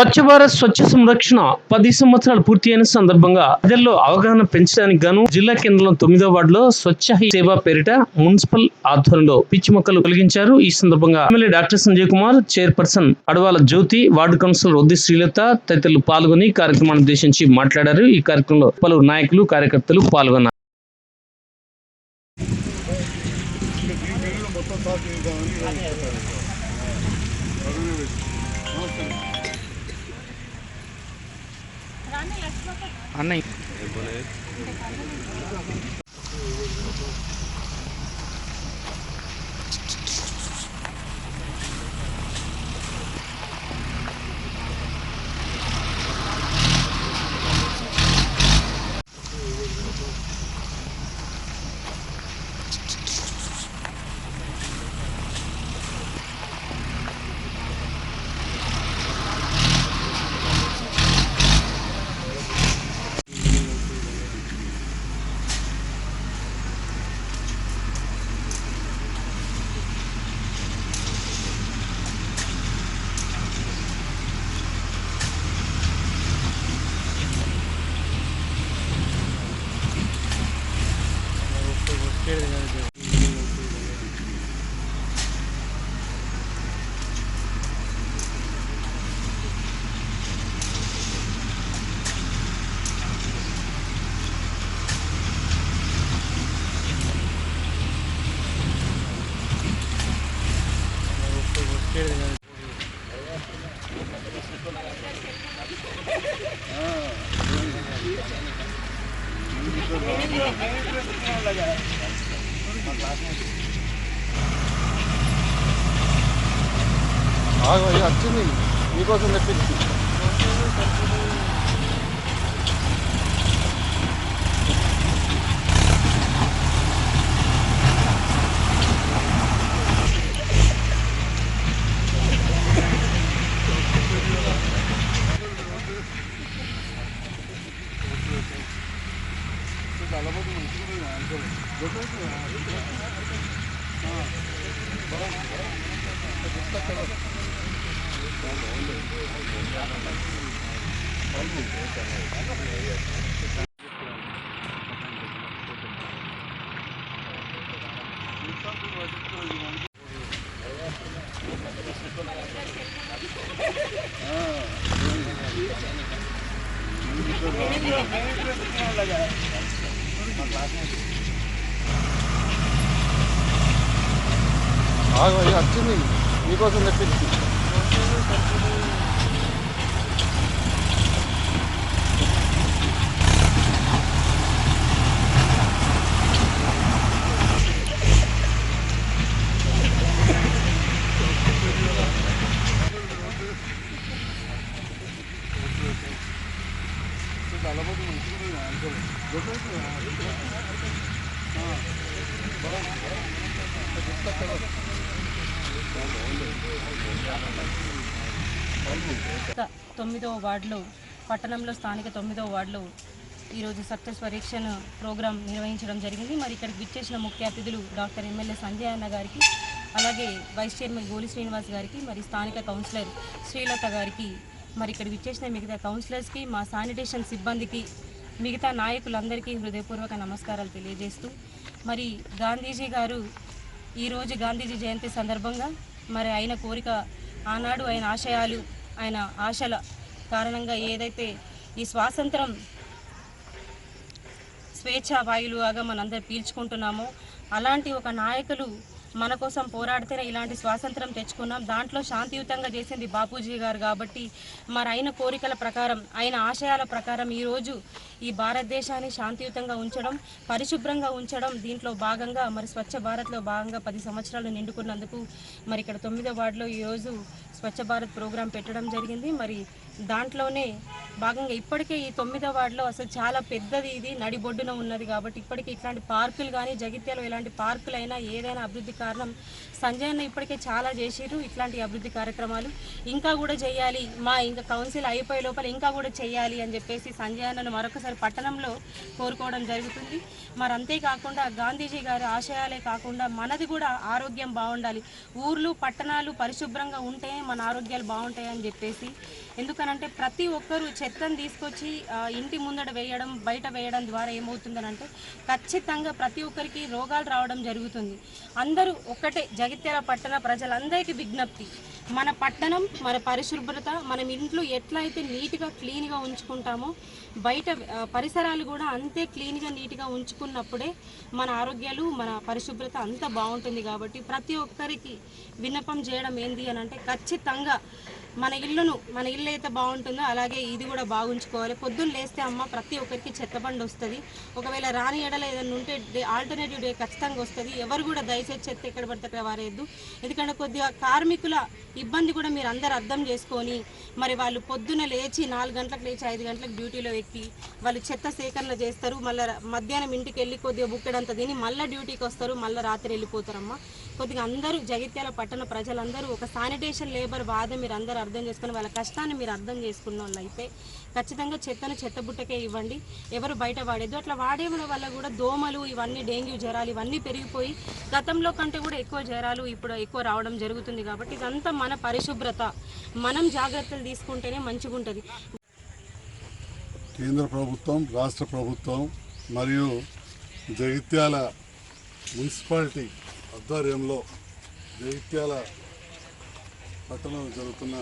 స్వచ్ఛ భారత్ స్వచ్ఛ సంరక్షణ 10 సంవత్సరాలు పూర్తి అయిన సందర్భంగా ప్రజల్లో అవగాహన పెంచడానికి గాను జిల్లా కేంద్రంలో 9వ వార్డులో స్వచ్ఛ హీ సేవ పేరిట మున్సిపల్ ఆధ్వర్యంలో పిచ్చి మొక్కలు తొలగించారు. ఈ సందర్భంగా MLA doctor Sanjay Kumar, chairperson Adavala Jyothi, ward councillor Vaddi Srilatha తదితరులు పాల్గొని కార్యక్రమాన్ని ఉద్దేశించి మాట్లాడారు. ఈ కార్యక్రమంలో పలువురు నాయకులు, కార్యకర్తలు పాల్గొన్నారు. అన్నయ్య వచ్చింది మీకోసం తెప్పించి వచ్చింది మీకోసం తెప్పించి తొమ్మిదవ వార్డులో పట్టణంలో స్థానిక 9వ వార్డులో ఈరోజు స్వచ్ఛ స్వరీక్షణ ప్రోగ్రాం నిర్వహించడం జరిగింది. మరి ఇక్కడికి విచ్చేసిన ముఖ్య అతిథులు డాక్టర్ ఎమ్మెల్యే సంజయ్ అన్న గారికి, అలాగే వైస్ చైర్మన్ గోలి శ్రీనివాస్ గారికి, మరి స్థానిక కౌన్సిలర్ శ్రీలత గారికి, మరి ఇక్కడికి విచ్చేసిన మిగతా కౌన్సిలర్స్కి, మా శానిటేషన్ సిబ్బందికి, మిగతా నాయకులందరికీ హృదయపూర్వక నమస్కారాలు తెలియజేస్తూ, మరి గాంధీజీ గారు ఈరోజు గాంధీజీ జయంతి సందర్భంగా మరి ఆయన కోరిక ఆనాడు ఆయన ఆశయాలు, ఆయన ఆశల కారణంగా ఏదైతే ఈ స్వాతంత్రం స్వేచ్ఛా వాయువులాగా మనందరూ పీల్చుకుంటున్నామో అలాంటి ఒక నాయకులు మన కోసం పోరాడితేనే ఇలాంటి స్వాతంత్రం తెచ్చుకున్నాం. దాంట్లో శాంతియుతంగా చేసింది బాపూజీ గారు కాబట్టి మరి ఆయన కోరికల ప్రకారం, ఆయన ఆశయాల ప్రకారం ఈరోజు ఈ భారతదేశాన్ని శాంతియుతంగా ఉంచడం, పరిశుభ్రంగా ఉంచడం, దీంట్లో భాగంగా మరి స్వచ్ఛ భారత్లో భాగంగా 10 సంవత్సరాలు నిండుకున్నందుకు మరి ఇక్కడ 9వ వార్డులో ఈరోజు స్వచ్ఛ భారత్ ప్రోగ్రాం పెట్టడం జరిగింది. మరి దాంట్లోనే భాగంగా ఇప్పటికే ఈ 9వ వార్డులో అసలు చాలా పెద్దది, ఇది నడిబొడ్డున ఉన్నది కాబట్టి ఇప్పటికీ ఇట్లాంటి పార్కులు కానీ, జగిత్యాలలో ఇలాంటి పార్కులైనా ఏదైనా అభివృద్ధి కారణం సంజయ్ అన్న ఇప్పటికే చాలా చేసిరు. ఇట్లాంటి అభివృద్ధి కార్యక్రమాలు ఇంకా కూడా చేయాలి, మా ఇంకా కౌన్సిల్ అయిపోయే లోపల ఇంకా కూడా చేయాలి అని చెప్పేసి సంజయ్ అన్నను మరొకసారి పట్టణంలో కోరుకోవడం జరుగుతుంది. మరి అంతేకాకుండా గాంధీజీ గారి ఆశయాలే కాకుండా మనది కూడా ఆరోగ్యం బాగుండాలి, ఊర్లు పట్టణాలు పరిశుభ్రంగా ఉంటే మన ఆరోగ్యాలు బాగుంటాయని చెప్పేసి ఎందుకనంటే ప్రతి ఒక్కరూ చెత్తను తీసుకొచ్చి ఇంటి ముందట వేయడం, బయట వేయడం ద్వారా ఏమవుతుందనంటే ఖచ్చితంగా ప్రతి ఒక్కరికి రోగాలు రావడం జరుగుతుంది. అందరూ ఒక్కటే జగిత్యాల పట్టణ ప్రజలందరికీ విజ్ఞప్తి, మన పట్టణం, మన పరిశుభ్రత, మనం ఇంట్లో ఎట్లయితే నీట్గా క్లీన్గా ఉంచుకుంటామో బయట పరిసరాలు కూడా అంతే క్లీన్గా నీట్గా ఉంచుకున్నప్పుడే మన ఆరోగ్యాలు, మన పరిశుభ్రత అంతా బాగుంటుంది. కాబట్టి ప్రతి ఒక్కరికి విన్నపం చేయడం ఏంది అని అంటే ఖచ్చితంగా మన ఇల్లు అయితే బాగుంటుందో అలాగే ఇది కూడా బాగుంచుకోవాలి. పొద్దున్న లేస్తే అమ్మ ప్రతి ఒక్కరికి చెత్తబండి వస్తుంది. ఒకవేళ రాని ఎడల ఏదైనా ఉంటే ఆల్టర్నేటివ్ డే ఖచ్చితంగా వస్తుంది. ఎవరు కూడా దయచేసి చెత్త ఎక్కడ పడితే అక్కడ వారేయద్దు. ఎందుకంటే కొద్దిగా కార్మికుల ఇబ్బంది కూడా మీరు అందరు అర్థం చేసుకొని, మరి వాళ్ళు పొద్దున్న లేచి 4 గంటలకు లేచి 5 గంటలకు డ్యూటీలో ఎక్కి వాళ్ళు చెత్త సేకరణ చేస్తారు. మళ్ళీ మధ్యాహ్నం ఇంటికి వెళ్ళి కొద్దిగా బుక్కెడంత తిని మళ్ళీ డ్యూటీకి వస్తారు, మళ్ళీ రాత్రి వెళ్ళిపోతారమ్మా. కొద్దిగా అందరూ జగిత్యాల పట్టణ ప్రజలందరూ ఒక శానిటేషన్ లేబర్ బాధ మీరు అందరూ అర్థం చేసుకుని వాళ్ళ కష్టాన్ని మీరు అర్థం చేసుకున్న వాళ్ళు అయితే ఖచ్చితంగా చెత్తను చెత్తబుట్టకే ఇవ్వండి. ఎవరు బయట వాడేది. అట్లా వాడేయడం వల్ల కూడా దోమలు, ఇవన్నీ డెంగ్యూ జ్వరాలు ఇవన్నీ పెరిగిపోయి గతంలో కంటే కూడా ఎక్కువ జ్వరాలు ఇప్పుడు ఎక్కువ రావడం జరుగుతుంది. కాబట్టి ఇదంతా మన పరిశుభ్రత, మనం జాగ్రత్తలు తీసుకుంటేనే మంచిగా ఉంటుంది. కేంద్ర ప్రభుత్వం, రాష్ట్ర ప్రభుత్వం మరియు జగిత్యాల మున్సిపాలిటీ ఆధ్వర్యంలో జగిత్యాల పట్టణంలో జరుగుతున్న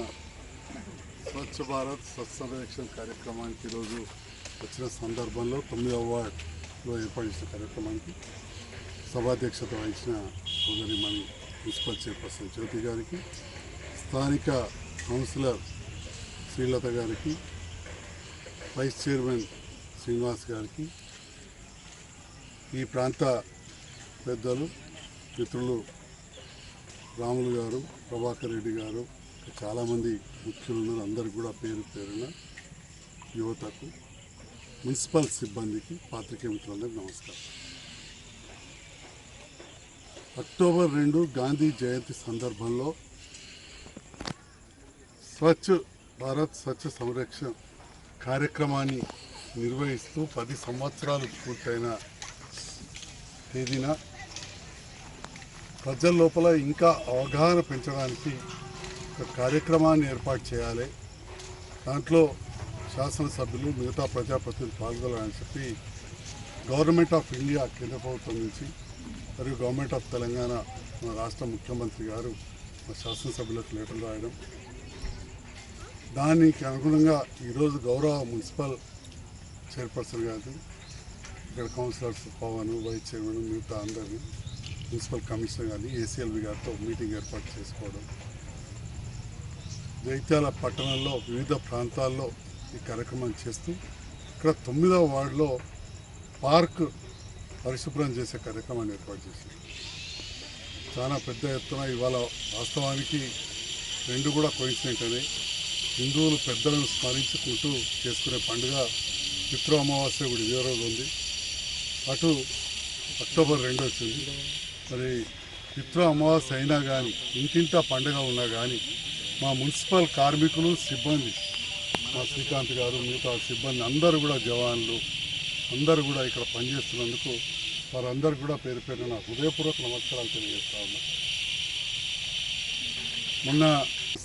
స్వచ్ఛ భారత్ స్వచ్ఛ సర్వేక్షణ కార్యక్రమానికి ఈరోజు వచ్చిన సందర్భంలో 9వ వార్డులో ఏర్పాటు చేసిన కార్యక్రమానికి సభాధ్యక్షత వహించిన సోదరిమణి మున్సిపల్ చైర్పర్సన్ జ్యోతి గారికి, స్థానిక కౌన్సిలర్ శ్రీలత గారికి, వైస్ చైర్మన్ శ్రీనివాస్ గారికి, ఈ ప్రాంత పెద్దలు మిత్రులు రాములు గారు, ప్రభాకర్ రెడ్డి గారు, చాలామంది ముఖ్యులు ఉన్నారు. అందరికి కూడా పేరు పేరున యువతకు, మున్సిపల్ సిబ్బందికి, పాత్రికేయ మిత్రులందరికీ నమస్కారం. అక్టోబర్ 2 గాంధీ జయంతి సందర్భంలో స్వచ్ఛ భారత్ స్వచ్ఛ సంరక్షణ కార్యక్రమాన్ని నిర్వహిస్తూ 10 సంవత్సరాలు పూర్తయిన తేదీన ప్రజల లోపల ఇంకా అవగాహన పెంచడానికి ఒక కార్యక్రమాన్ని ఏర్పాటు చేయాలి. దాంట్లో శాసనసభ్యులు, మిగతా ప్రజాప్రతినిధులు పాల్గొనాలని చెప్పి గవర్నమెంట్ ఆఫ్ ఇండియా కేంద్ర ప్రభుత్వం నుంచి మరియు గవర్నమెంట్ ఆఫ్ తెలంగాణ మన రాష్ట్ర ముఖ్యమంత్రి గారు మా శాసనసభ్యులకు లెటర్లు రాయడం, దానికి అనుగుణంగా ఈరోజు గౌరవ మున్సిపల్ చైర్పర్సన్ గారు, ఇక్కడ కౌన్సిలర్స్ పవన్, వైస్ చైర్మన్, మిగతా అందరినీ, మున్సిపల్ కమిషనర్ గారిని, ఏసీఎల్బీ గారితో మీటింగ్ ఏర్పాటు చేసుకోవడం, జగిత్యాల పట్టణంలో వివిధ ప్రాంతాల్లో ఈ కార్యక్రమం చేస్తూ ఇక్కడ 9వ వార్డులో పార్క్ పరిశుభ్రం చేసే కార్యక్రమాన్ని ఏర్పాటు చేసింది. చాలా పెద్ద ఎత్తున ఇవాళ వాస్తవానికి 2 కూడా కోయిన్సిడెంట్ అనే హిందువులు పెద్దలను స్మరించుకుంటూ చేసుకునే పండుగ పితృ అమావాస్య కూడా ఇదే రోజు ఉంది. అటు అక్టోబర్ 2 వచ్చింది. మరి పితృ అమావాస్య అయినా కానీ, ఇంటింటా పండుగ ఉన్నా కానీ మా మున్సిపల్ కార్మికులు, సిబ్బంది, మా శ్రీకాంత్ గారు, మిగతా సిబ్బంది అందరూ కూడా, జవాన్లు అందరూ కూడా ఇక్కడ పనిచేస్తున్నందుకు వారందరూ కూడా పేరు పేరున నా హృదయపూర్వక నమస్కారాలు తెలియజేస్తా ఉన్నా. మొన్న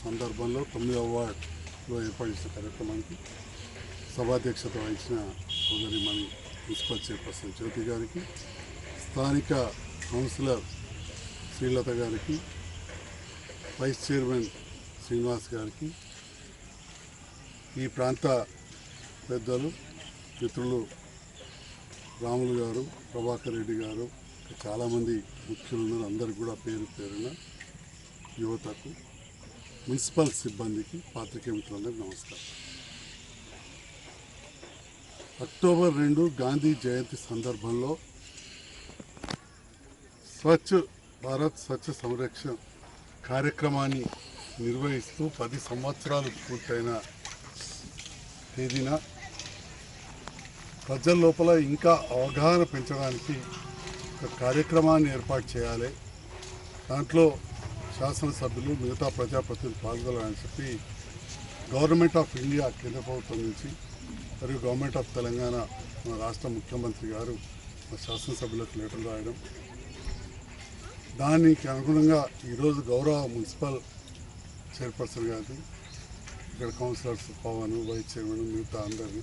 సందర్భంలో 9వ వార్డులో ఏర్పాటు చేసిన కార్యక్రమానికి సభాధ్యక్షత వహించిన సోదరిమణి మున్సిపల్ చైర్పర్సన్ జ్యోతి గారికి, స్థానిక కౌన్సిలర్ శ్రీలత గారికి, వైస్ చైర్మన్ శ్రీనివాస్ గారికి, ఈ ప్రాంత పెద్దలు మిత్రులు రాములు గారు, ప్రభాకర్ రెడ్డి గారు, చాలామంది ముఖ్యులు ఉన్నారు. అందరికి కూడా పేరు పేరున యువతకు, మున్సిపల్ సిబ్బందికి, పాత్రికేయ మిత్రులందరికీ నమస్కారం. అక్టోబర్ 2 గాంధీ జయంతి సందర్భంలో స్వచ్ఛ భారత్ స్వచ్ఛ సంరక్షణ కార్యక్రమాన్ని నిర్వహిస్తూ 10 సంవత్సరాలు పూర్తయిన తేదీన ప్రజల లోపల ఇంకా అవగాహన పెంచడానికి ఒక కార్యక్రమాన్ని ఏర్పాటు చేయాలి. దాంట్లో శాసనసభ్యులు, మిగతా ప్రజాప్రతినిధులు పాల్గొనాలని చెప్పి గవర్నమెంట్ ఆఫ్ ఇండియా కేంద్ర ప్రభుత్వం నుంచి మరియు గవర్నమెంట్ ఆఫ్ తెలంగాణ మన రాష్ట్ర ముఖ్యమంత్రి గారు మా శాసనసభ్యులకు లెటర్లు రాయడం, దానికి అనుగుణంగా ఈరోజు గౌరవ మున్సిపల్ చైర్పర్సన్ గారు, ఇక్కడ కౌన్సిలర్స్ పవన్ వైస్ చైర్మన్ మిగతా అందరినీ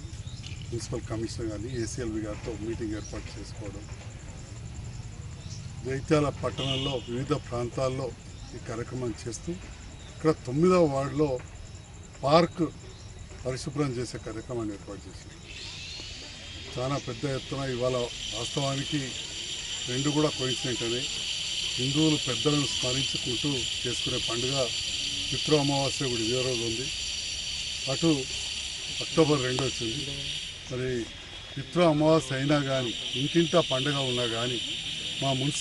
మున్సిపల్ కమిషనర్ కానీ ఏసీఎల్బి గారితో మీటింగ్ ఏర్పాటు చేసుకోవడం, జగిత్యాల పట్టణంలో వివిధ ప్రాంతాల్లో ఈ కార్యక్రమం చేస్తూ ఇక్కడ 9వ వార్డులో పార్క్ పరిశుభ్రం చేసే కార్యక్రమాన్ని ఏర్పాటు చేసింది. చాలా పెద్ద ఎత్తున ఇవాళ వాస్తవానికి రెండు కూడా కోయిన్సిడెంట్ అని హిందువులు పెద్దలను స్మరించుకుంటూ చేసుకునే పండుగ పితృ అమావాస్య కూడా ఇదే రోజు ఉంది. అటు అక్టోబర్ 2 వచ్చింది. మరి పితృ అమావాస్య అయినా కానీ ఇంటింటా పండుగ ఉన్నా కానీ మా మున్సిపల్